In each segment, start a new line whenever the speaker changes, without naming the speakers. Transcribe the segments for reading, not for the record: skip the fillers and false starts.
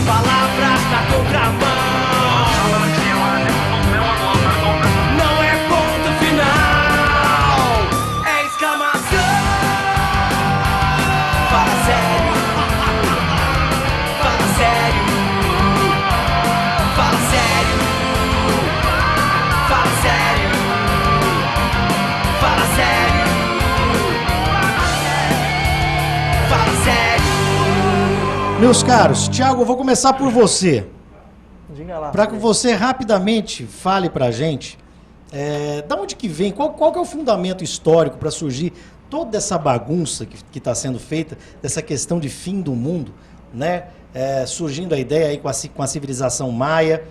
palavras na contramão. Não é ponto final, é exclamação. Fala sério, fala sério, fala sério, fala sério, fala sério, fala sério.
Meus caros, Thiago, eu vou começar por você.
Diga lá.
Para que você rapidamente fale pra gente, da onde que vem, qual que é o fundamento histórico para surgir toda essa bagunça que está sendo feita, dessa questão de fim do mundo, né? Surgindo a ideia aí com a civilização maia.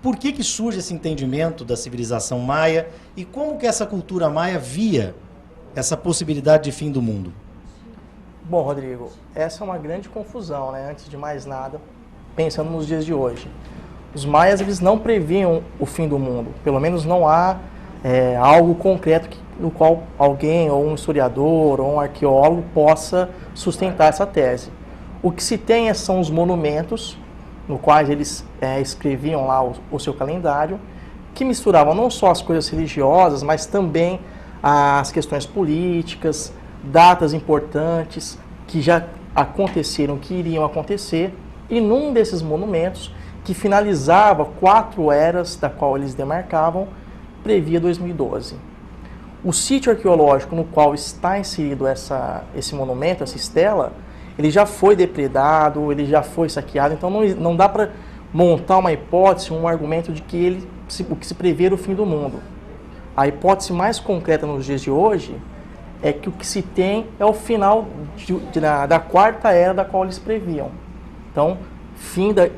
Por que surge esse entendimento da civilização maia e como que essa cultura maia via essa possibilidade de fim do mundo?
Bom, Rodrigo, essa é uma grande confusão, né? Antes de mais nada, pensando nos dias de hoje. Os maias, eles não previam o fim do mundo. Pelo menos não há algo concreto no qual alguém, ou um historiador, ou um arqueólogo, possa sustentar essa tese. O que se tem são os monumentos, no quais eles escreviam lá o seu calendário, que misturavam não só as coisas religiosas, mas também as questões políticas, datas importantes que já aconteceram, que iriam acontecer, e num desses monumentos, que finalizava 4 eras da qual eles demarcavam, previa 2012. O sítio arqueológico no qual está inserido esse monumento, essa estela, ele já foi depredado, ele já foi saqueado, então não dá para montar uma hipótese, um argumento de que o que se prevê era o fim do mundo. A hipótese mais concreta nos dias de hoje é que o que se tem é o final da 4ª era da qual eles previam. Então,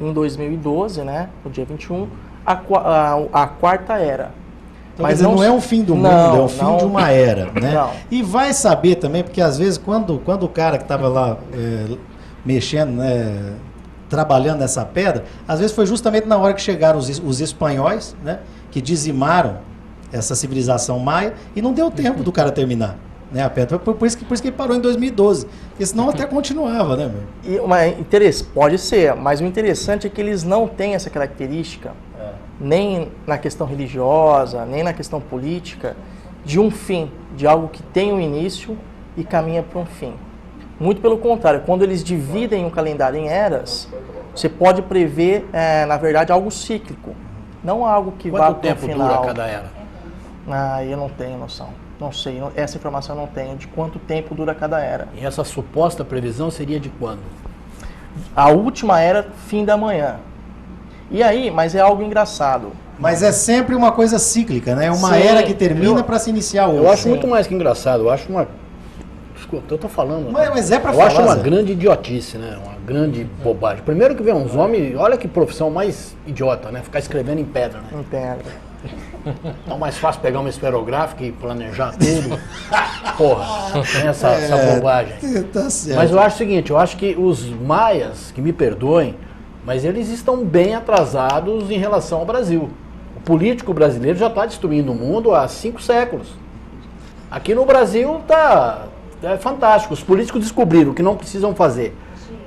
em 2012, né, no dia 21, a 4ª era.
Então, mas não é o fim do mundo, é o fim de uma era, né?
Não.
E vai saber também, porque às vezes quando o cara que estava lá mexendo, né, trabalhando nessa pedra, às vezes foi justamente na hora que chegaram os espanhóis, né, que dizimaram essa civilização maia e não deu tempo do cara terminar, né, a pedra. Por isso que ele parou em 2012, porque senão até continuava, né, meu?
Pode ser, mas o interessante é que eles não têm essa característica, nem na questão religiosa, nem na questão política, de um fim, de algo que tem um início e caminha para um fim. Muito pelo contrário, quando eles dividem o calendário em eras, você pode prever, na verdade, algo cíclico, não algo que vá para o final.
Quanto tempo dura cada era?
Eu não tenho noção. Não sei, essa informação eu não tenho, de quanto tempo dura cada era.
E essa suposta previsão seria de quando?
A última era, fim da manhã. E aí, mas é algo engraçado.
Mas é sempre uma coisa cíclica, né? Uma
Sim,
era que termina para se iniciar outra.
Eu acho muito mais que engraçado, eu acho uma... Desculpa, eu tô falando.
Mas é para
falar. Eu acho uma grande idiotice, né? Uma grande bobagem. Primeiro que vem uns homens, olha que profissão mais idiota, né? Ficar escrevendo em pedra, né?
Entendo.
Então mais fácil pegar uma esferográfica e planejar tudo. Porra, tem essa bobagem.
Tá certo.
Mas eu acho o seguinte, eu acho que os maias, que me perdoem, mas eles estão bem atrasados em relação ao Brasil. O político brasileiro já está destruindo o mundo há 5 séculos. Aqui no Brasil é fantástico. Os políticos descobriram que não precisam fazer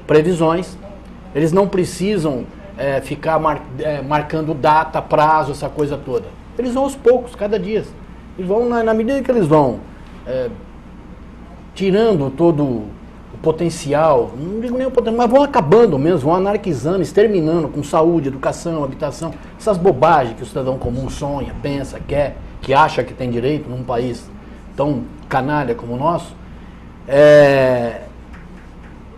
previsões, eles não precisam ficar marcando data, prazo, essa coisa toda. Eles vão aos poucos, cada dia. E vão, na medida que eles vão tirando todo o potencial, não digo nem o potencial, mas vão acabando mesmo, vão anarquizando, exterminando com saúde, educação, habitação, essas bobagens que o cidadão comum sonha, pensa, quer, que acha que tem direito num país tão canalha como o nosso.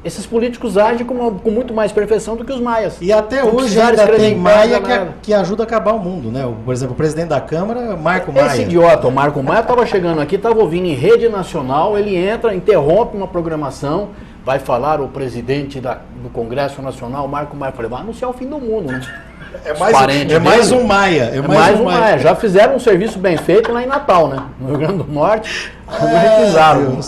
Esses políticos agem com muito mais perfeição do que os maias.
E até hoje ainda tem maia que ajuda a acabar o mundo, né? Por exemplo, o presidente da Câmara, Marco Maia.
Esse idiota, o Marco Maia, estava chegando aqui, estava ouvindo em rede nacional, ele entra, interrompe uma programação, vai falar o presidente do Congresso Nacional, Marco Maia, falei, vai anunciar o fim do mundo, né?
É mais um Maia.
É mais um Maia. Já fizeram um serviço bem feito lá em Natal, né? No Rio Grande do Norte, requisaram.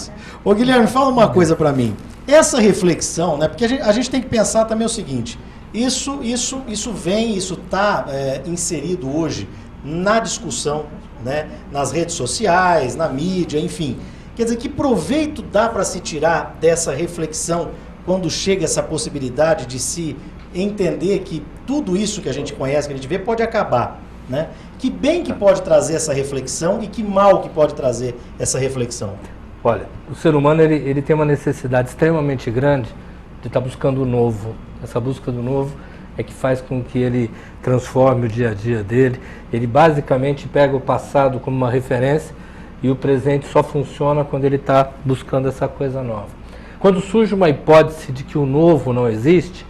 Ô Guilherme, fala uma coisa para mim. Essa reflexão, né? Porque a gente tem que pensar também o seguinte, isso está inserido hoje na discussão, né? Nas redes sociais, na mídia, enfim. Quer dizer, que proveito dá para se tirar dessa reflexão quando chega essa possibilidade de se entender que tudo isso que a gente conhece, que a gente vê, pode acabar, né? Que bem que pode trazer essa reflexão e que mal que pode trazer essa reflexão?
Olha, o ser humano ele tem uma necessidade extremamente grande de estar buscando o novo. Essa busca do novo é que faz com que ele transforme o dia a dia dele. Ele basicamente pega o passado como uma referência e o presente só funciona quando ele está buscando essa coisa nova. Quando surge uma hipótese de que o novo não existe,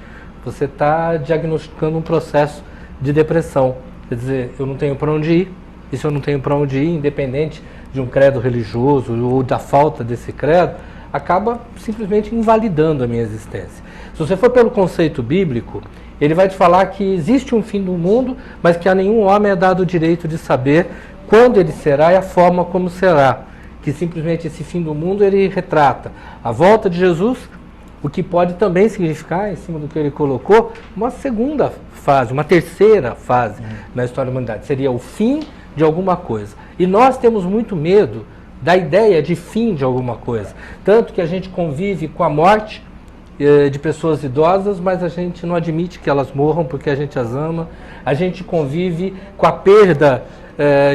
você está diagnosticando um processo de depressão. Quer dizer, eu não tenho para onde ir, e se eu não tenho para onde ir, independente de um credo religioso ou da falta desse credo, acaba simplesmente invalidando a minha existência. Se você for pelo conceito bíblico, ele vai te falar que existe um fim do mundo, mas que a nenhum homem é dado o direito de saber quando ele será e a forma como será. Que simplesmente esse fim do mundo ele retrata a volta de Jesus, o que pode também significar, em cima do que ele colocou, uma segunda fase, uma terceira fase na história da humanidade. Seria o fim de alguma coisa. E nós temos muito medo da ideia de fim de alguma coisa. Tanto que a gente convive com a morte de pessoas idosas, mas a gente não admite que elas morram porque a gente as ama. A gente convive com a perda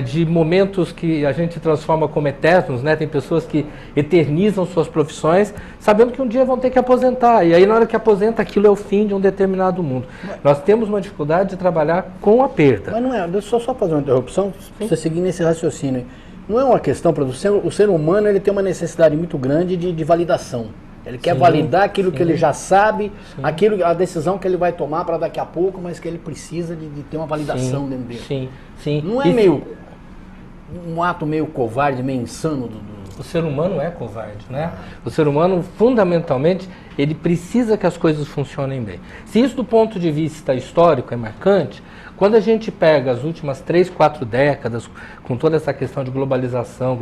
de momentos que a gente transforma como eternos, né? Tem pessoas que eternizam suas profissões, sabendo que um dia vão ter que aposentar, e aí na hora que aposenta, aquilo é o fim de um determinado mundo. Nós temos uma dificuldade de trabalhar com a perda.
Mas não é, deixa eu só fazer uma interrupção, para você seguir nesse raciocínio. Não é uma questão, para o ser humano ele tem uma necessidade muito grande de validação. Ele quer validar aquilo que ele já sabe, a decisão que ele vai tomar para daqui a pouco, mas que ele precisa de ter uma validação dentro dele.
Sim.
Não é meio um ato meio covarde, meio insano
O ser humano é covarde, né? O ser humano, fundamentalmente, ele precisa que as coisas funcionem bem. Se isso do ponto de vista histórico é marcante, quando a gente pega as últimas 3, 4 décadas, com toda essa questão de globalização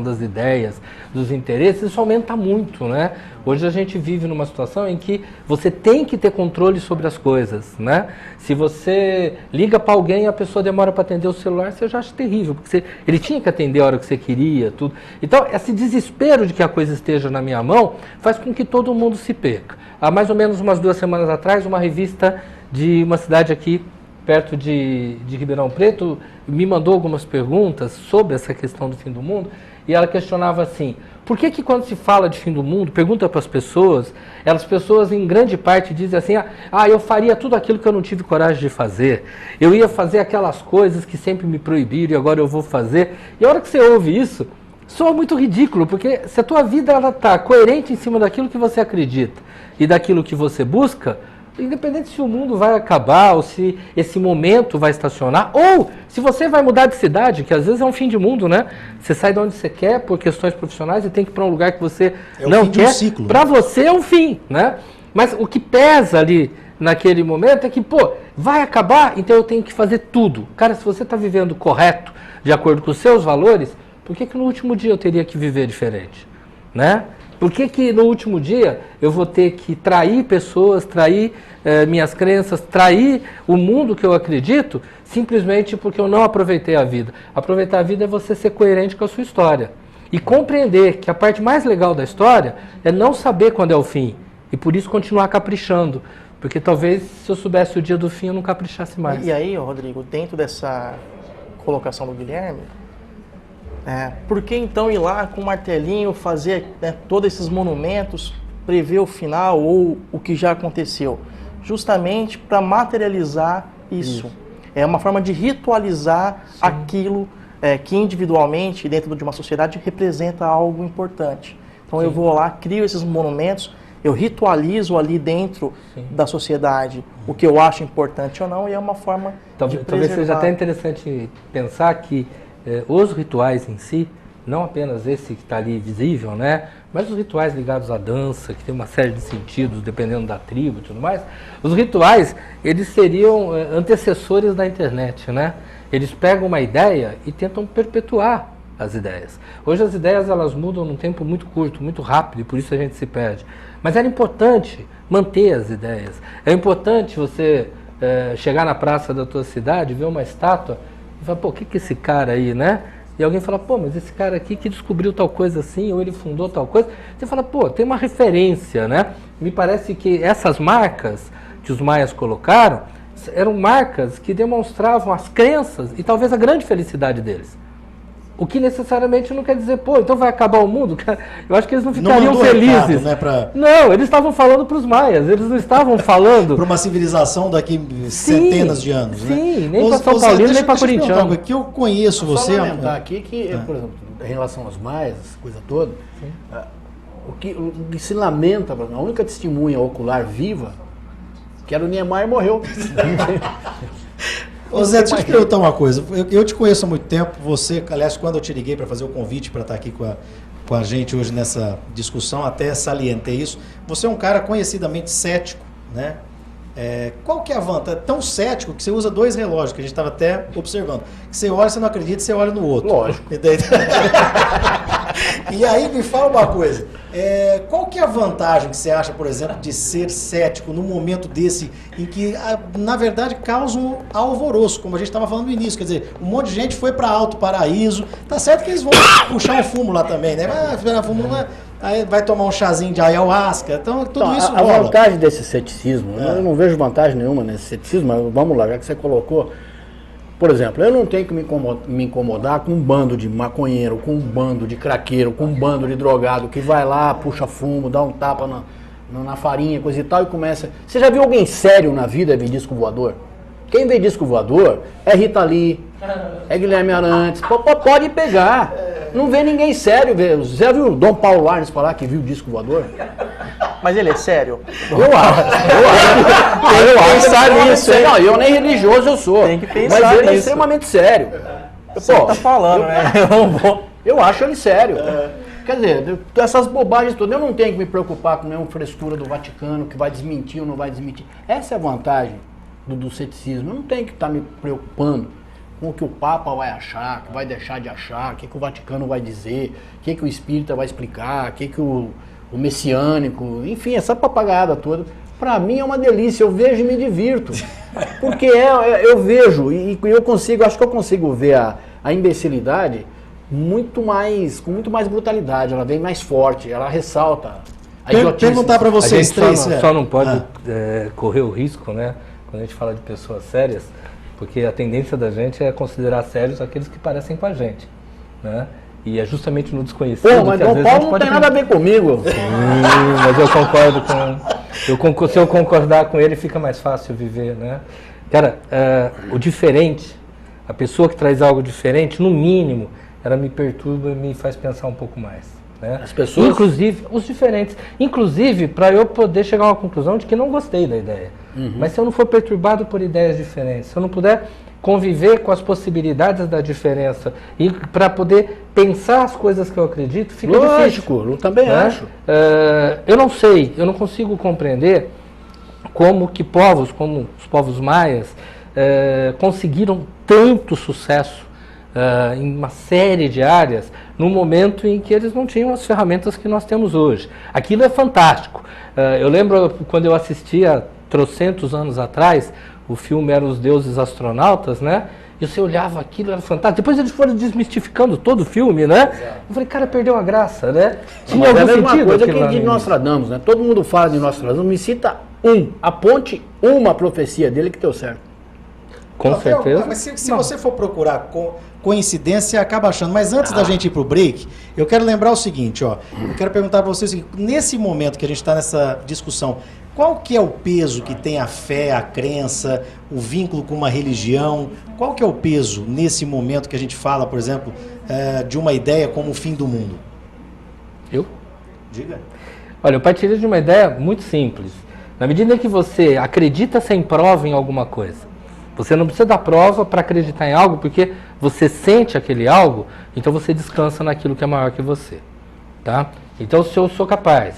das ideias, dos interesses, isso aumenta muito, né? Hoje a gente vive numa situação em que você tem que ter controle sobre as coisas, né? Se você liga para alguém e a pessoa demora para atender o celular, você já acha terrível, porque ele tinha que atender a hora que você queria, tudo. Então, esse desespero de que a coisa esteja na minha mão faz com que todo mundo se perca. Há mais ou menos umas 2 semanas atrás, uma revista de uma cidade aqui, perto de Ribeirão Preto, me mandou algumas perguntas sobre essa questão do fim do mundo, e ela questionava assim, por que quando se fala de fim do mundo, pergunta para as pessoas em grande parte dizem assim, eu faria tudo aquilo que eu não tive coragem de fazer, eu ia fazer aquelas coisas que sempre me proibiram e agora eu vou fazer, e a hora que você ouve isso, soa muito ridículo, porque se a tua vida está coerente em cima daquilo que você acredita e daquilo que você busca, independente se o mundo vai acabar, ou se esse momento vai estacionar, ou se você vai mudar de cidade, que às vezes é um fim de mundo, né? Você sai de onde você quer por questões profissionais e tem que ir para um lugar que você não quer. Para você é um fim, né? Mas o que pesa ali naquele momento é que, vai acabar, então eu tenho que fazer tudo. Cara, se você está vivendo correto, de acordo com os seus valores, por que no último dia eu teria que viver diferente, né? Por que no último dia eu vou ter que trair pessoas, trair minhas crenças, trair o mundo que eu acredito, simplesmente porque eu não aproveitei a vida? Aproveitar a vida é você ser coerente com a sua história. E compreender que a parte mais legal da história é não saber quando é o fim. E por isso continuar caprichando. Porque talvez se eu soubesse o dia do fim eu não caprichasse mais.
E aí, Rodrigo, dentro dessa colocação do Guilherme, por que então ir lá com o martelinho, fazer todos esses monumentos, prever o final ou o que já aconteceu? Justamente para materializar isso. É uma forma de ritualizar aquilo que individualmente, dentro de uma sociedade, representa algo importante. Então eu vou lá, crio esses monumentos, eu ritualizo ali dentro da sociedade o que eu acho importante ou não, e é uma forma de preservar.
Talvez seja até interessante pensar que os rituais em si, não apenas esse que está ali visível, né? Mas os rituais ligados à dança, que tem uma série de sentidos, dependendo da tribo e tudo mais, os rituais, eles seriam antecessores da internet, né? Eles pegam uma ideia e tentam perpetuar as ideias. Hoje as ideias elas mudam num tempo muito curto, muito rápido, e por isso a gente se perde. Mas era importante manter as ideias. É importante você chegar na praça da tua cidade, ver uma estátua, e fala, o que esse cara aí, né? E alguém fala, mas esse cara aqui que descobriu tal coisa assim, ou ele fundou tal coisa. Você fala, tem uma referência, né? Me parece que essas marcas que os maias colocaram eram marcas que demonstravam as crenças e talvez a grande felicidade deles. O que necessariamente não quer dizer, pô, então vai acabar o mundo? Eu acho que eles não ficariam
mandou
felizes.
recado, né,
Não, eles estavam falando para os maias, eles não estavam falando...
para uma civilização daqui centenas de anos, né?
Sim, nem para São Paulino, nem para corintiano.
Que eu conheço
Só
você...
lamentar aqui que, por exemplo, em relação aos maias, essa coisa toda, o que se lamenta, a única testemunha ocular viva, que era o Niemeyer, morreu.
Ô Zé, deixa eu te perguntar uma coisa. Eu te conheço há muito tempo. Você, aliás, quando eu te liguei para fazer o convite para estar aqui com a gente hoje nessa discussão, até salientei isso. Você é um cara conhecidamente cético, né? Qual que é a vantagem? É tão cético que você usa 2 relógios, que a gente estava até observando. Que você olha, você não acredita, você olha no outro.
Lógico.
E aí me fala uma coisa. Qual que é a vantagem que você acha, por exemplo, de ser cético num momento desse em que, na verdade, causa um alvoroço, como a gente estava falando no início, quer dizer, um monte de gente foi para Alto Paraíso, tá certo que eles vão puxar um fumo lá também, né? Aí vai tomar um chazinho de ayahuasca, então tudo isso
a
rola.
vantagem desse ceticismo, eu não vejo vantagem nenhuma nesse ceticismo, mas vamos lá, já que você colocou, por exemplo, eu não tenho que me incomodar com um bando de maconheiro, com um bando de craqueiro, com um bando de drogado que vai lá, puxa fumo, dá um tapa na farinha, coisa e tal, e começa... Você já viu alguém sério na vida ver disco voador? Quem vê disco voador é Rita Lee, é Guilherme Arantes, pode pegar. Não vê ninguém sério. Você já viu o Dom Paulo Arnes falar que viu disco voador?
Mas ele é sério?
Eu acho nisso. Não, eu nem religioso eu sou.
Tem que pensar
mas ele
nisso.
é extremamente sério.
Você tá falando, né? Eu não vou.
Eu acho ele sério. Quer dizer, essas bobagens todas, eu não tenho que me preocupar com nenhuma frescura do Vaticano, que vai desmentir ou não vai desmentir. Essa é a vantagem do ceticismo. Eu não tenho que estar me preocupando com o que o Papa vai achar, que vai deixar de achar, o que o Vaticano vai dizer, o que o Espírita vai explicar, o que o messiânico, enfim, essa papagaiada toda. Para mim é uma delícia, eu vejo e me divirto. Porque eu vejo e eu consigo, acho que eu consigo ver a imbecilidade com muito mais brutalidade, ela vem mais forte, ela ressalta a idiotice.
Perguntar para
A
vocês
gente
três...
só não pode correr o risco, né, quando a gente fala de pessoas sérias, porque a tendência da gente é considerar sérios aqueles que parecem com a gente, né? E é justamente no desconhecido
Pô, mas
que às
Dom
vezes a
Paulo
gente
não
pode...
tem nada a ver comigo.
Mas eu concordo com... Se eu concordar com ele, fica mais fácil viver, né? Cara, o diferente, a pessoa que traz algo diferente, no mínimo, ela me perturba e me faz pensar um pouco mais, né?
As pessoas...
Inclusive, os diferentes. Inclusive, para eu poder chegar a uma conclusão de que não gostei da ideia. Mas se eu não for perturbado por ideias diferentes, se eu não puder conviver com as possibilidades da diferença e para poder pensar as coisas que eu acredito, fica difícil.
Lógico, eu também acho.
Eu não sei, eu não consigo compreender como que povos, como os povos maias, conseguiram tanto sucesso em uma série de áreas no momento em que eles não tinham as ferramentas que nós temos hoje. Aquilo é fantástico. Eu lembro quando eu assistia trocentos anos atrás, o filme era Os Deuses Astronautas, né? E você olhava aquilo, era fantástico. Depois eles foram desmistificando todo o filme, né? Eu falei, cara, perdeu a graça, né?
Tinha algum sentido coisa que de Nostradamus, né? Todo mundo fala de Nostradamus, me cita aponte uma profecia dele que deu certo.
Com certeza.
Mas se você for procurar coincidência, acaba achando. Mas antes da gente ir para o break, eu quero lembrar o seguinte, ó. Eu quero perguntar para vocês, nesse momento que a gente está nessa discussão, qual que é o peso que tem a fé, a crença, o vínculo com uma religião? Qual que é o peso nesse momento que a gente fala, por exemplo, de uma ideia como o fim do mundo? Diga.
Olha, eu partilho de uma ideia muito simples. Na medida em que você acredita sem prova em alguma coisa, você não precisa da prova para acreditar em algo, porque você sente aquele algo, então você descansa naquilo que é maior que você. Tá? Então, se eu sou capaz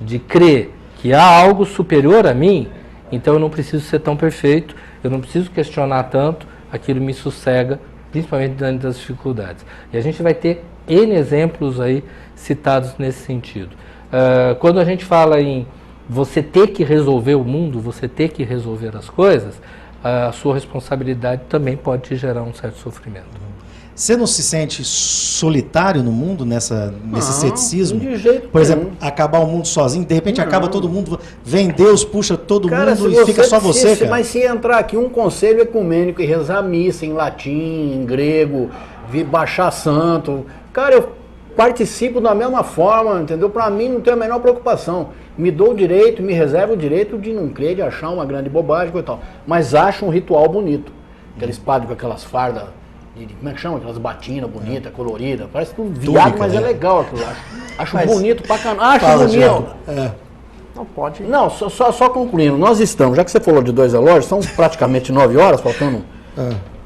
de crer que há algo superior a mim, então eu não preciso ser tão perfeito, eu não preciso questionar tanto, aquilo me sossega, principalmente diante das dificuldades. E a gente vai ter N exemplos aí citados nesse sentido. Quando a gente fala em você ter que resolver o mundo, você ter que resolver as coisas, a sua responsabilidade também pode te gerar um certo sofrimento.
Você não se sente solitário no mundo nesse ceticismo?
De jeito
Por exemplo,
nenhum.
acabar o mundo sozinho, de repente acaba todo mundo, vem Deus, puxa todo
Cara,
mundo
se
e fica só você, cara.
Mas se entrar aqui um conselho ecumênico e rezar missa em latim, em grego, baixar santo, cara, eu participo da mesma forma, entendeu? Pra mim não tem a menor preocupação. Me dou o direito, me reservo o direito de não crer, de achar uma grande bobagem e tal. Mas acho um ritual bonito. Aqueles padres com aquelas fardas, como é que chama? Aquelas batinas bonitas, coloridas. Parece tudo viado,
Túnica,
mas
né?
é legal aquilo lá. Acho
Mas-
bonito pra caramba. Acho
Fala,
bonito.
Geraldo. É.
Não pode.
Não, só concluindo, nós estamos, já que você falou de 2 relógios, são praticamente 9 horas, faltando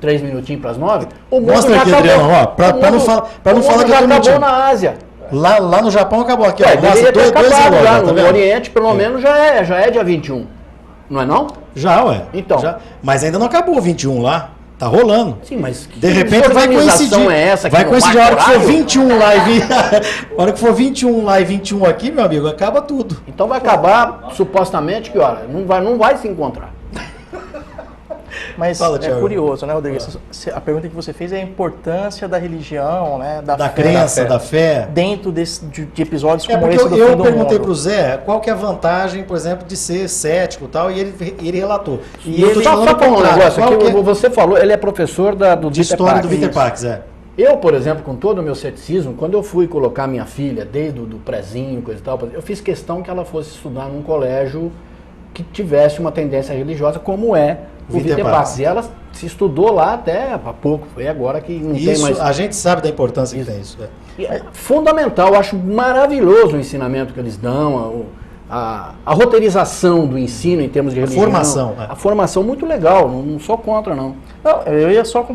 3 minutinhos para as 9. O mundo
Mostra
já
aqui,
acabou.
Adriano, ó, pra
O
não
mundo-
falar- pra não
o
falar
mundo
que eu
já
tô
acabou
mentindo.
na Ásia.
Lá no Japão acabou aqui, ó.
Deveria ter
dois
acabado
relógios,
já,
tá
no
vendo?
Oriente pelo menos já é dia 21. Não é não?
Já, ué.
Então.
Já. Mas ainda não acabou o 21 lá. Tá rolando.
Sim, mas que
De repente vai
organização
coincidir.
é essa que
vai
não
coincidir a hora que for
horário?
21 lá e a hora que for 21 lá e 21 aqui, meu amigo, acaba tudo.
Então vai acabar supostamente que hora? Não vai se encontrar.
Mas
Fala,
é
Thiago.
curioso, né, Rodrigo? A pergunta que você fez é a importância da religião, né?
Da
fé,
crença, da fé.
dentro de episódios
É
como
porque
esse do
eu
fim do
perguntei
mundo.
pro Zé qual que é a vantagem, por exemplo, de ser cético e tal, e ele relatou.
E
eu tô
ele-
te
Só
falando
para
o
um
contrário.
negócio
Qual
aqui,
que é
você falou, ele é professor do
de história do
Viter
Viter Pax, é.
Eu, por exemplo, com todo o meu ceticismo, quando eu fui colocar minha filha, desde do prezinho, coisa e tal, eu fiz questão que ela fosse estudar num colégio que tivesse uma tendência religiosa, como é o
Viter
Viter
Pax.
Pax. E ela se estudou lá até há pouco, foi agora que não tem
Isso,
mais...
a gente sabe da importância que tem isso. É.
E é fundamental, eu acho maravilhoso o ensinamento que eles dão, a roteirização do ensino em termos de religião.
formação, é.
A formação, muito legal, não sou contra, não.
Não, eu ia só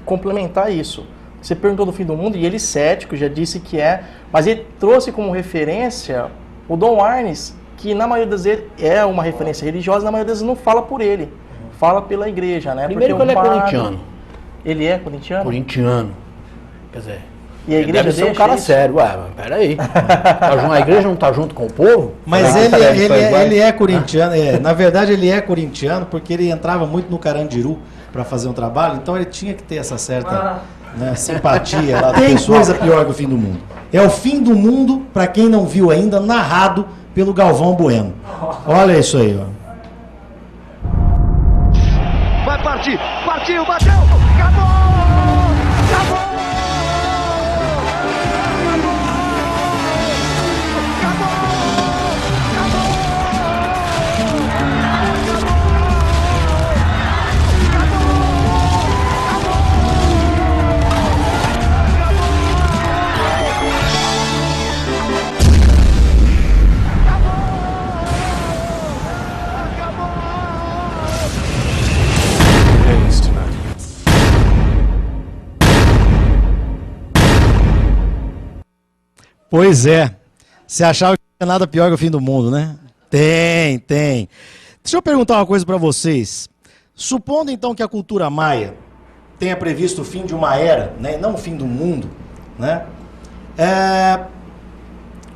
complementar isso. Você perguntou do fim do mundo e ele cético, já disse que é, mas ele trouxe como referência o Dom Arnes, que na maioria das vezes é uma referência religiosa, na maioria das vezes não fala por ele, fala pela igreja, né?
Primeiro que
Porque
ele
o
é
padre-
corintiano.
Ele é corintiano?
Corintiano. Quer dizer,
E a igreja
deve ser um
deixa
cara
isso?
sério. Ué, mas peraí. A igreja não tá junto com o povo?
Mas
Ah,
ele é corintiano, na verdade ele é corintiano porque ele entrava muito no Carandiru para fazer um trabalho, então ele tinha que ter essa certa simpatia lá. Tem coisa pior que o fim do mundo. É o fim do mundo, para quem não viu ainda, narrado pelo Galvão Bueno. Olha isso aí, ó.
Vai partir, partiu, bateu, acabou! Acabou!
Pois é. Você achava que não tinha nada pior que o fim do mundo, né? Tem. Deixa eu perguntar uma coisa para vocês. Supondo então que a cultura maia tenha previsto o fim de uma era, né, e não o fim do mundo, né?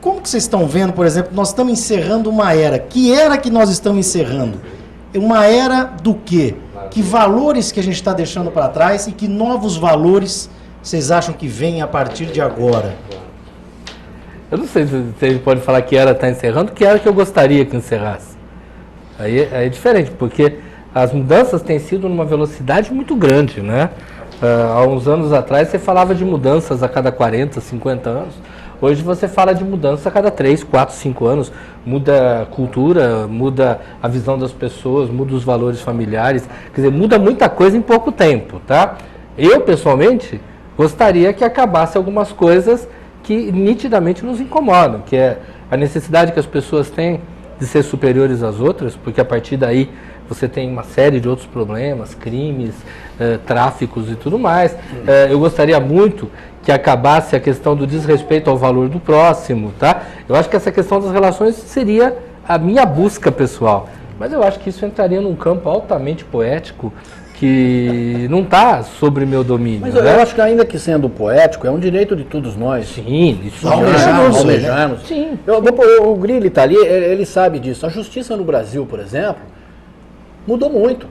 Como que vocês estão vendo, por exemplo, nós estamos encerrando uma era. Que era que nós estamos encerrando? Uma era do quê? Que valores que a gente está deixando para trás e que novos valores vocês acham que vêm a partir de agora?
Eu não sei se ele pode falar que era está encerrando, que era que eu gostaria que encerrasse. Aí é diferente, porque as mudanças têm sido numa velocidade muito grande, né? Há uns anos atrás você falava de mudanças a cada 40, 50 anos. Hoje você fala de mudança a cada 3, 4, 5 anos. Muda a cultura, muda a visão das pessoas, muda os valores familiares. Quer dizer, muda muita coisa em pouco tempo, tá? Eu, pessoalmente, gostaria que acabasse algumas coisas que nitidamente nos incomodam, que é a necessidade que as pessoas têm de ser superiores às outras, porque a partir daí você tem uma série de outros problemas, crimes, tráficos e tudo mais. Eu gostaria muito que acabasse a questão do desrespeito ao valor do próximo, tá? Eu acho que essa questão das relações seria a minha busca pessoal, mas eu acho que isso entraria num campo altamente poético que não está sobre meu domínio.
Mas
né?
eu acho que ainda que sendo poético, é um direito de todos nós.
Sim, isso
Almejarmos.
Sim.
O Grilli está ali, ele sabe disso. A justiça no Brasil, por exemplo, mudou muito.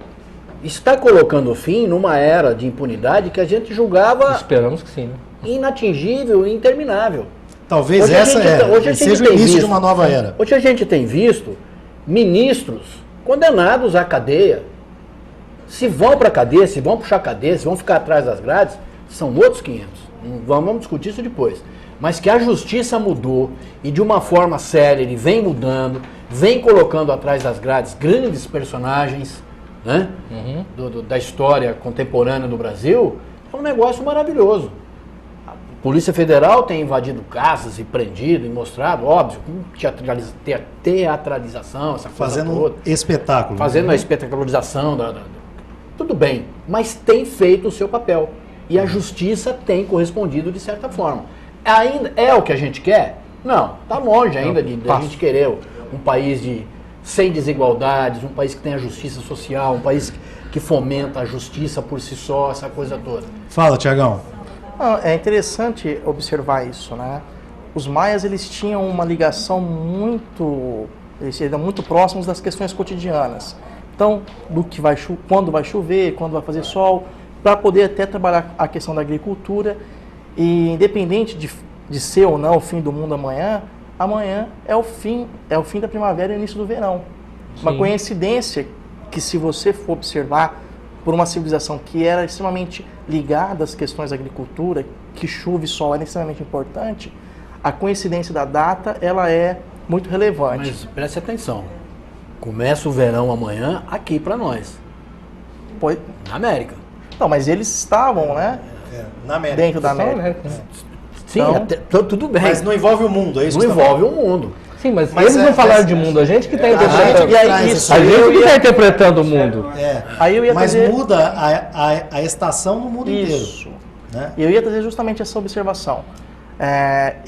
está colocando fim numa era de impunidade que a gente julgava
Esperamos que sim, né?
inatingível e interminável.
Talvez
Hoje a
essa
gente- hoje a gente
seja o
tem
início de
visto.
uma nova era.
Hoje a gente tem visto ministros condenados à cadeia. Se vão para a cadeia, se vão puxar a cadeia, se vão ficar atrás das grades, são outros 500. Vamos discutir isso depois. Mas que a justiça mudou e de uma forma séria ele vem mudando, vem colocando atrás das grades grandes personagens, né, da história contemporânea do Brasil, é um negócio maravilhoso. A Polícia Federal tem invadido casas e prendido e mostrado, óbvio, com teatralização, essa coisa
Fazendo
toda.
um espetáculo.
Fazendo a espetacularização. Tudo bem, mas tem feito o seu papel. E a justiça tem correspondido de certa forma. Ainda é o que a gente quer? Não, está longe ainda de a gente querer um país sem desigualdades, um país que tenha justiça social, um país que fomenta a justiça por si só, essa coisa toda.
Fala, Tiagão.
É interessante observar isso, né? Os maias, eles tinham uma ligação eles eram muito próximos das questões cotidianas. Então, quando vai chover, quando vai fazer sol, para poder até trabalhar a questão da agricultura. E independente de ser ou não o fim do mundo amanhã é o fim da primavera e o início do verão. Uma
Sim.
coincidência que, se você for observar por uma civilização que era extremamente ligada às questões da agricultura, que chuva e sol era extremamente importante, a coincidência da data ela é muito relevante.
Mas preste atenção, começa o verão amanhã aqui para nós,
Pois-
na América.
Não, mas eles estavam, né,
Na América.
dentro da
Só,
América.
né?
Sim,
Então-
tudo bem,
Mas não envolve o mundo, é isso
não
que você tá
envolve o mundo.
Sim, mas
Mas
eles não falaram de mundo, a gente que está interpretando.
e aí,
traz
isso-
A
essa-
gente que está interpretando o mundo.
Aí eu ia
Mas
trazer-
muda a estação no mundo
Isso.
inteiro. Né?
Eu ia trazer justamente essa observação.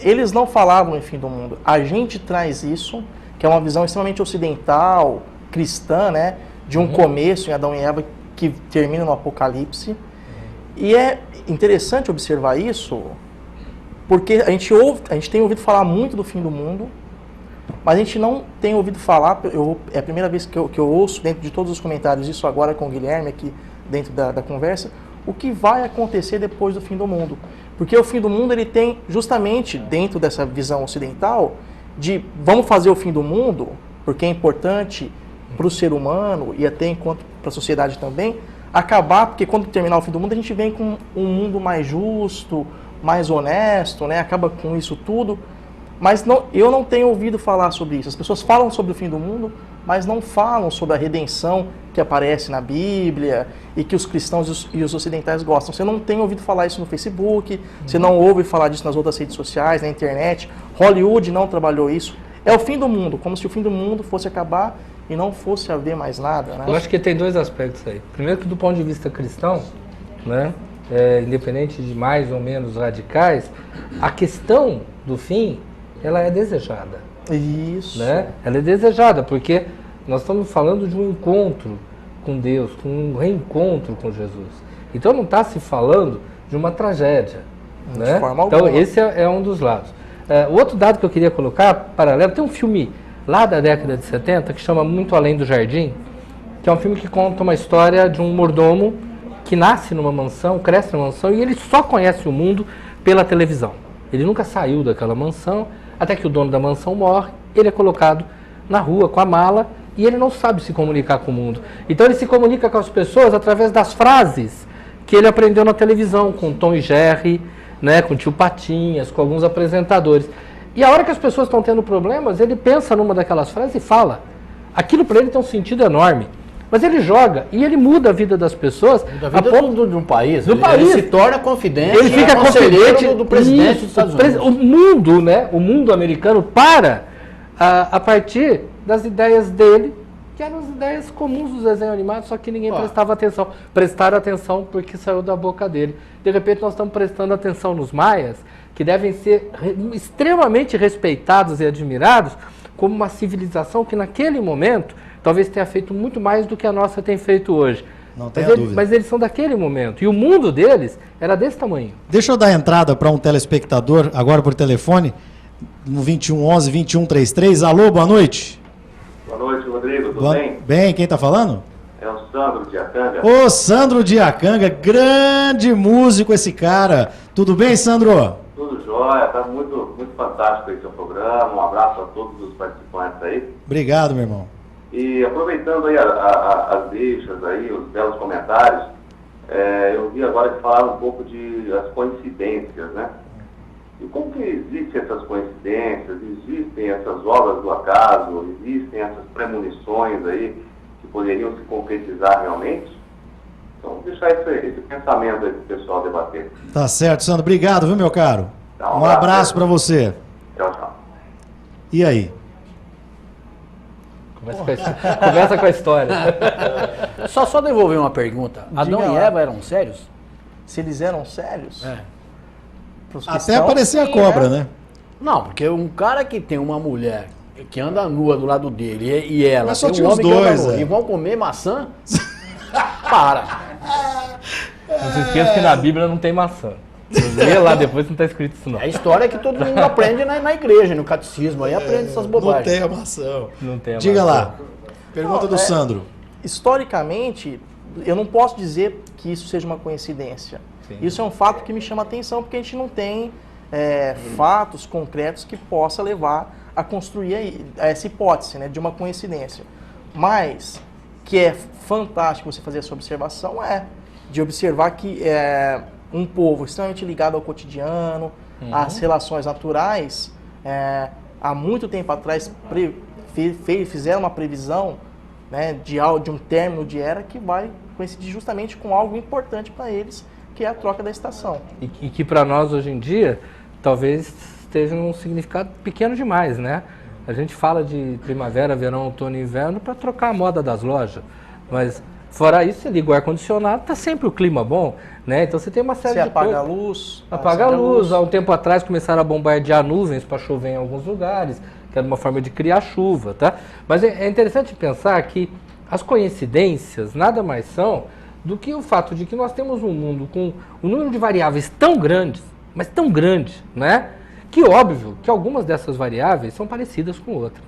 Eles não falavam em fim do mundo. A gente traz isso, que é uma visão extremamente ocidental, cristã, né? De um começo em Adão e Eva que termina no Apocalipse. E é interessante observar isso, porque a gente tem ouvido falar muito do fim do mundo, mas a gente não tem ouvido falar, é a primeira vez que eu ouço, dentro de todos os comentários, isso agora com o Guilherme aqui dentro da conversa, o que vai acontecer depois do fim do mundo. Porque o fim do mundo ele tem justamente, dentro dessa visão ocidental, de vamos fazer o fim do mundo, porque é importante para o ser humano e até enquanto para a sociedade também, acabar, porque quando terminar o fim do mundo a gente vem com um mundo mais justo, mais honesto, né? Acaba com isso tudo. Mas eu não tenho ouvido falar sobre isso. As pessoas falam sobre o fim do mundo, mas não falam sobre a redenção que aparece na Bíblia e que os cristãos e os ocidentais gostam. Você não tem ouvido falar isso no Facebook, você não ouve falar disso nas outras redes sociais, na internet. Hollywood não trabalhou isso. É o fim do mundo, como se o fim do mundo fosse acabar e não fosse haver mais nada, né?
Eu acho que tem dois aspectos aí. Primeiro que do ponto de vista cristão, né, independente de mais ou menos radicais, a questão do fim, ela é desejada.
Isso.
Né? Ela é desejada, porque nós estamos falando de um encontro com Deus, com um reencontro com Jesus. Então não está se falando de uma tragédia.
De
Né?
forma
Então
alguma.
esse é um dos lados. O outro dado que eu queria colocar, paralelo, tem um filme lá da década de 70 que chama Muito Além do Jardim, que é um filme que conta uma história de um mordomo que nasce numa mansão, cresce numa mansão e ele só conhece o mundo pela televisão. Ele nunca saiu daquela mansão, até que o dono da mansão morre, ele é colocado na rua com a mala e ele não sabe se comunicar com o mundo. Então ele se comunica com as pessoas através das frases que ele aprendeu na televisão, com Tom e Jerry, né, com Tio Patinhas, com alguns apresentadores. E a hora que as pessoas estão tendo problemas, ele pensa numa daquelas frases e fala. Aquilo para ele tem um sentido enorme. Mas ele joga e ele muda a vida das pessoas.
Da vida de um país.
Do
Ele
país.
se torna confidente.
Ele fica
conselheiro
confidente
do presidente
Isso,
dos Estados
o
Unidos.
O mundo, né? O mundo americano para a partir das ideias dele, que eram as ideias comuns dos desenhos animados, só que ninguém prestava atenção. Prestaram atenção porque saiu da boca dele. De repente nós estamos prestando atenção nos maias, que devem ser extremamente respeitados e admirados como uma civilização que naquele momento talvez tenha feito muito mais do que a nossa tem feito hoje.
Não tenha dúvida.
Mas eles são daquele momento. E o mundo deles era desse tamanho.
Deixa eu dar entrada para um telespectador, agora por telefone, no 2111-2133. Alô, boa noite.
Boa noite, Rodrigo. Tudo
Boa-
bem?
Bem, quem está falando?
É o Sandro de Acanga.
Ô, Sandro de Acanga, grande músico esse cara. Tudo bem, Sandro?
Tudo jóia, tá muito, muito fantástico aí seu programa. Um abraço a todos os participantes aí.
Obrigado, meu irmão.
E aproveitando aí as deixas aí, os belos comentários, eu vi agora que falaram um pouco de as coincidências, né? E como que existem essas coincidências, existem essas obras do acaso, existem essas premonições aí que poderiam se concretizar realmente? Então, vou deixar esse pensamento aí para o pessoal debater.
Tá certo, Sandro. Obrigado, viu, meu caro?
Tá,
Um abraço para você.
Tchau, tchau.
E aí?
Começa com a história.
Só devolver uma pergunta. Adão e
lá.
Eva eram sérios?
Se eles eram sérios? Pros
Até
cristãos,
aparecer a
sim,
cobra, né?
Não, porque um cara que tem uma mulher que anda nua do lado dele e ela
Mas só
tem
tinha
um
os
homem que anda
dois,
nu,
é.
e vão comer maçã? Para.
Não se esqueça que na Bíblia não tem maçã. Lê lá depois, não está escrito isso não.
É a história que todo mundo aprende na igreja, no catecismo, aí aprende essas
Não
bobagens.
tem amação.
Não tem a
Diga
maçã.
lá. Pergunta do Sandro.
Historicamente, eu não posso dizer que isso seja uma coincidência.
Sim.
Isso é um fato que me chama a atenção, porque a gente não tem fatos concretos que possa levar a construir essa hipótese, né, de uma coincidência. Mas, que é fantástico você fazer essa observação, de observar que um povo extremamente ligado ao cotidiano, às relações naturais, há muito tempo atrás fizeram uma previsão, né, de um término de era que vai coincidir justamente com algo importante para eles, que é a troca da estação.
E que para nós hoje em dia talvez esteja num significado pequeno demais, né? A gente fala de primavera, verão, outono e inverno para trocar a moda das lojas, mas fora isso, você liga o ar-condicionado, tá sempre o clima bom, né? Então você tem uma série
Você
de
apaga
coisas.
a luz.
Apaga a luz. Há um tempo atrás começaram a bombardear nuvens para chover em alguns lugares, que era uma forma de criar chuva, tá? Mas é interessante pensar que as coincidências nada mais são do que o fato de que nós temos um mundo com um número de variáveis tão grandes, mas tão grande, né? Que óbvio que algumas dessas variáveis são parecidas com outras,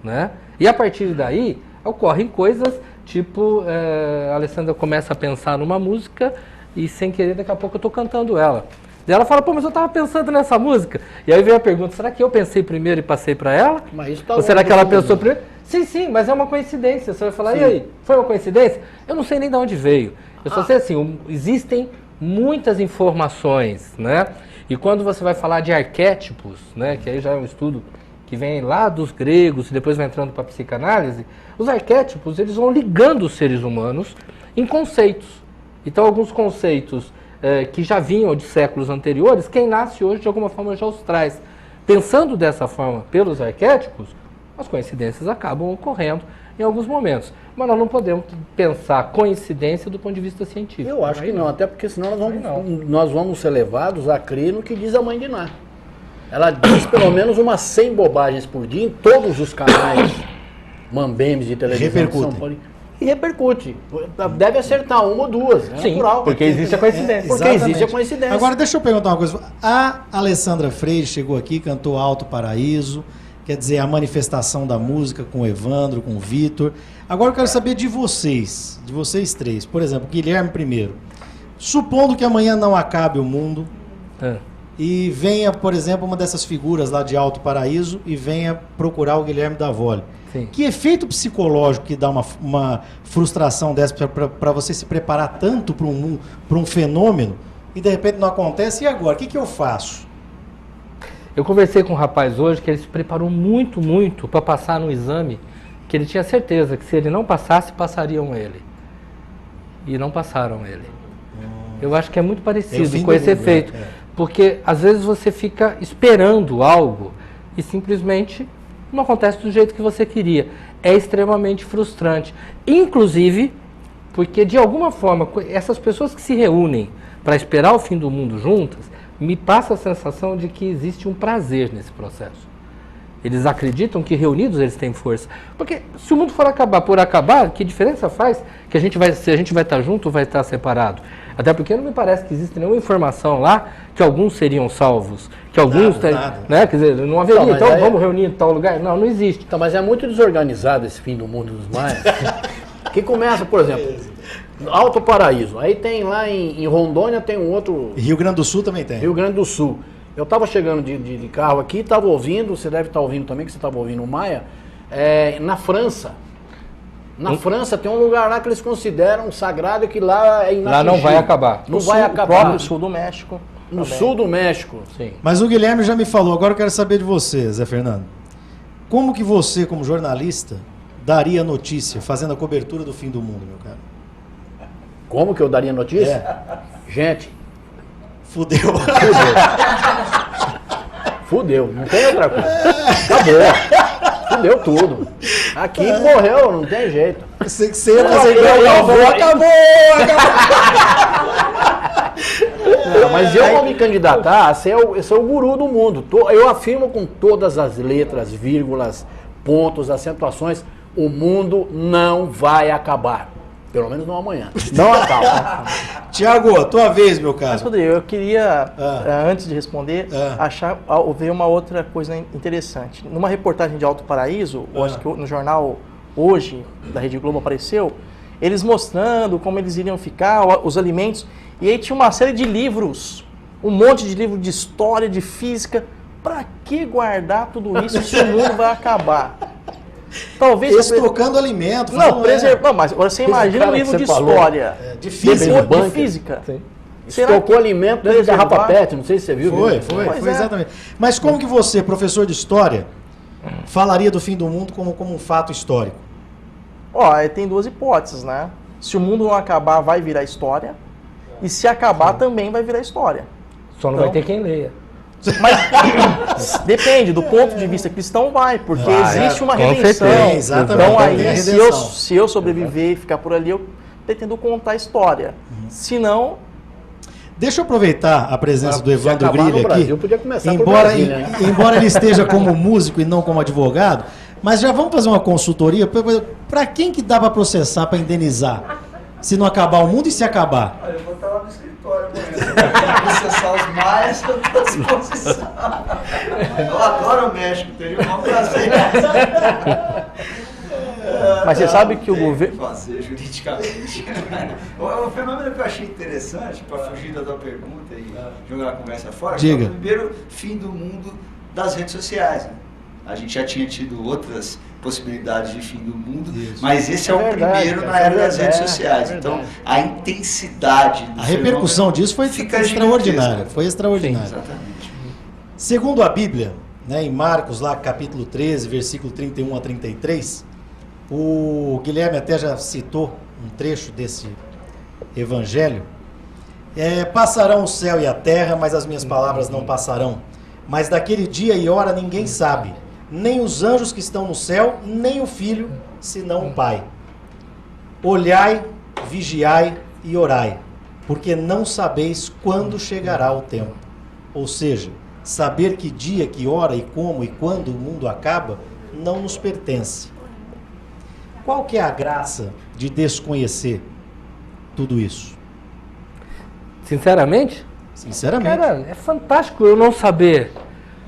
né? E a partir daí ocorrem coisas tipo, a Alessandra começa a pensar numa música e sem querer daqui a pouco eu estou cantando ela. Daí ela fala, pô, mas eu estava pensando nessa música. E aí vem a pergunta, será que eu pensei primeiro e passei para ela?
Mas isso tá
Ou será
longe
que ela
do fundo.
pensou primeiro? Sim, mas é uma coincidência. Você vai falar, e aí, foi uma coincidência? Eu não sei nem de onde veio. Eu só sei assim, existem muitas informações, né? E quando você vai falar de arquétipos, né, que aí já é um estudo que vem lá dos gregos e depois vai entrando para a psicanálise, os arquétipos eles vão ligando os seres humanos em conceitos. Então alguns conceitos que já vinham de séculos anteriores, quem nasce hoje de alguma forma já os traz. Pensando dessa forma pelos arquétipos, as coincidências acabam ocorrendo em alguns momentos. Mas nós não podemos pensar coincidência do ponto de vista científico.
Eu acho que não, até porque senão nós vamos ser levados a crer no que diz a mãe de Ná. Ela diz pelo menos umas 100 bobagens por dia em todos os canais mambembes de televisão de São Paulo. E repercute. Deve acertar uma ou duas. É
Sim,
natural.
porque existe a coincidência.
Porque
Exatamente.
existe a coincidência.
Agora, deixa eu perguntar uma coisa. A Alessandra Freire chegou aqui, cantou Alto Paraíso, quer dizer, a manifestação da música com o Evandro, com o Vitor. Agora eu quero saber de vocês três. Por exemplo, Guilherme primeiro. Supondo que amanhã não acabe o mundo e venha, por exemplo, uma dessas figuras lá de Alto Paraíso e venha procurar o Guilherme Davoli.
Sim.
Que efeito psicológico que dá uma frustração dessa para você se preparar tanto para um fenômeno e de repente não acontece? E agora? O que eu faço?
Eu conversei com um rapaz hoje que ele se preparou muito, muito para passar no exame, que ele tinha certeza que se ele não passasse, passariam ele. E não passaram ele. Eu acho que é muito parecido com esse efeito. Porque às vezes você fica esperando algo e simplesmente não acontece do jeito que você queria. É extremamente frustrante. Inclusive, porque de alguma forma, essas pessoas que se reúnem para esperar o fim do mundo juntas, me passa a sensação de que existe um prazer nesse processo. Eles acreditam que reunidos eles têm força. Porque se o mundo for acabar por acabar, que diferença faz que se a gente vai estar junto ou vai estar separado? Até porque não me parece que existe nenhuma informação lá que alguns seriam salvos, que alguns
nada.
né? Quer dizer, não haveria,
Não, mas
então
aí-
vamos reunir em tal lugar? Não existe.
Então, mas é muito desorganizado esse fim do mundo dos maias. Que começa, por exemplo, Alto Paraíso. Aí tem lá em Rondônia, tem um outro...
Rio Grande do Sul também tem.
Rio Grande do Sul. Eu estava chegando de carro aqui, estava ouvindo, você deve estar ouvindo também, que você estava ouvindo o Maia, na França. Na França tem um lugar lá que eles consideram sagrado, que lá é inatingível.
Lá não vai acabar.
Não vai
O
acabar.
próprio sul do México.
No
também.
sul do México.
Sim.
Mas o Guilherme já me falou, agora eu quero saber de você, Zé Fernando. Como que você, como jornalista, daria notícia fazendo a cobertura do fim do mundo, meu cara?
Como que eu daria notícia? Gente,
Fudeu.
fudeu, não tem outra coisa. Acabou. Fudeu tudo. Aqui morreu, não tem jeito.
Você ia fazer igual
Eu
o avô,
vou-
acabou!
Não, mas eu vou me candidatar a ser o guru do mundo. Eu afirmo com todas as letras, vírgulas, pontos, acentuações, o mundo não vai acabar. Pelo menos não amanhã. Não acaba.
Tiago, tua vez, meu
Mas,
cara.
Rodrigo, eu queria,
Ah.
antes de responder,
Ah.
ver uma outra coisa interessante. Numa reportagem de Alto Paraíso, eu acho
Ah.
que no jornal Hoje, da Rede Globo, apareceu, eles mostrando como eles iriam ficar, os alimentos, e aí tinha uma série de livros, um monte de livro de história, de física. Pra que guardar tudo isso se o mundo vai acabar? Talvez...
Estocando alimento.
Não, não, mas agora você imagina um
cara que
livro
você
de
falou.
história,
de física.
depois de
bunker.
física.
Sim.
Será
Estocou
que
alimento dentro de
preservar?
garrafa PET, não sei se você viu.
Foi
Pois é.
exatamente. Mas como que você, professor de história, falaria do fim do mundo como um fato histórico?
Ó, aí tem duas hipóteses, né? Se o mundo não acabar, vai virar história. E se acabar, também vai virar história.
Só não
Então-
vai ter quem leia.
Mas depende, do ponto de vista cristão vai, porque
Vai,
existe uma
com
redenção.
certeza.
Exatamente,
Então
tem
aí,
a
se
redenção.
eu sobreviver e ficar por ali, eu pretendo contar a história. Se não,
Deixa eu aproveitar a presença do
Se
Evandro
acabar no
Grilha aqui.
Brasil, podia começar por
Embora,
Brasília, né?
embora ele esteja como músico e não como advogado, mas já vamos fazer uma consultoria. Para quem que dá para processar, para indenizar? Se não acabar o mundo e se acabar?
Olha, eu vou estar lá no escritório amanhã. Para processar os maias, eu estou à disposição. Eu adoro o México, teria um maior prazer.
mas você sabe que o governo...
Fazer juridicamente. O fenômeno que eu achei interessante, para fugir da tua pergunta e jogar a conversa fora,
Diga.
foi o primeiro fim do mundo das redes sociais. Né? A gente já tinha tido outras possibilidades de fim do mundo, mas esse é, o
verdade,
primeiro na
cara,
era
é
das redes
verdade,
sociais.
é
Então,
verdade.
a intensidade do
A repercussão
fenômeno
disso foi
fica
extraordinária.
gigantesca.
Foi extraordinária.
Exatamente.
Segundo a Bíblia, né, em Marcos, lá capítulo 13, versículo 31 a 33, o Guilherme até já citou um trecho desse evangelho. Passarão o céu e a terra, mas as minhas palavras não passarão. Mas daquele dia e hora ninguém sabe, nem os anjos que estão no céu, nem o Filho, senão o Pai. Olhai, vigiai e orai, porque não sabeis quando chegará o tempo. Ou seja, saber que dia, que hora e como e quando o mundo acaba, não nos pertence. Qual que é a graça de desconhecer tudo isso?
Sinceramente,
Sinceramente.
cara, é fantástico eu não saber.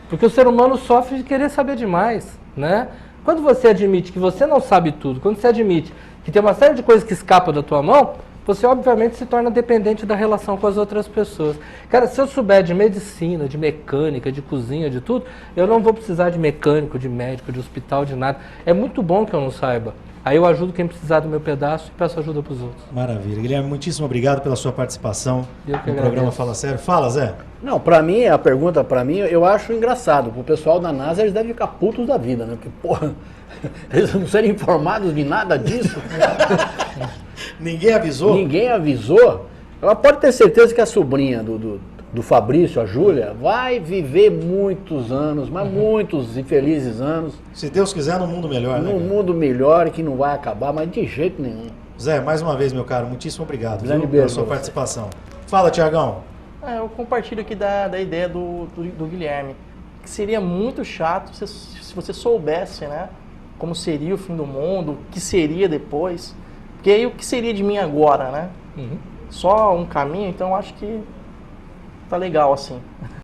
Porque o ser humano sofre de querer saber demais, né? Quando você admite que você não sabe tudo, quando você admite que tem uma série de coisas que escapam da tua mão, você obviamente se torna dependente da relação com as outras pessoas. Cara, se eu souber de medicina, de mecânica, de cozinha, de tudo, eu não vou precisar de mecânico, de médico, de hospital, de nada. É muito bom que eu não saiba. Aí eu ajudo quem precisar do meu pedaço e peço ajuda para os outros.
Maravilha. Guilherme, muitíssimo obrigado pela sua participação
Eu que
no
agradeço.
programa Fala Sério. Fala, Zé.
Não, pra mim, a pergunta pra mim, eu acho engraçado. O pessoal da NASA, eles devem ficar putos da vida, né? Porque, porra, eles não serem informados de nada disso.
Ninguém avisou?
Ninguém avisou. Ela pode ter certeza que a sobrinha do Fabrício, a Júlia, vai viver muitos anos, mas muitos infelizes anos,
Se Deus quiser, num mundo melhor, né?
num
cara?
mundo melhor e que não vai acabar, mas de jeito nenhum.
Zé, mais uma vez, meu caro, muitíssimo obrigado
Grande
viu,
beijo
pela sua
pra você.
participação. Fala, Tiagão.
Eu compartilho aqui da ideia do Guilherme, que seria muito chato se você soubesse, né, como seria o fim do mundo, o que seria depois, porque aí o que seria de mim agora, né? Só um caminho, então acho que tá legal assim.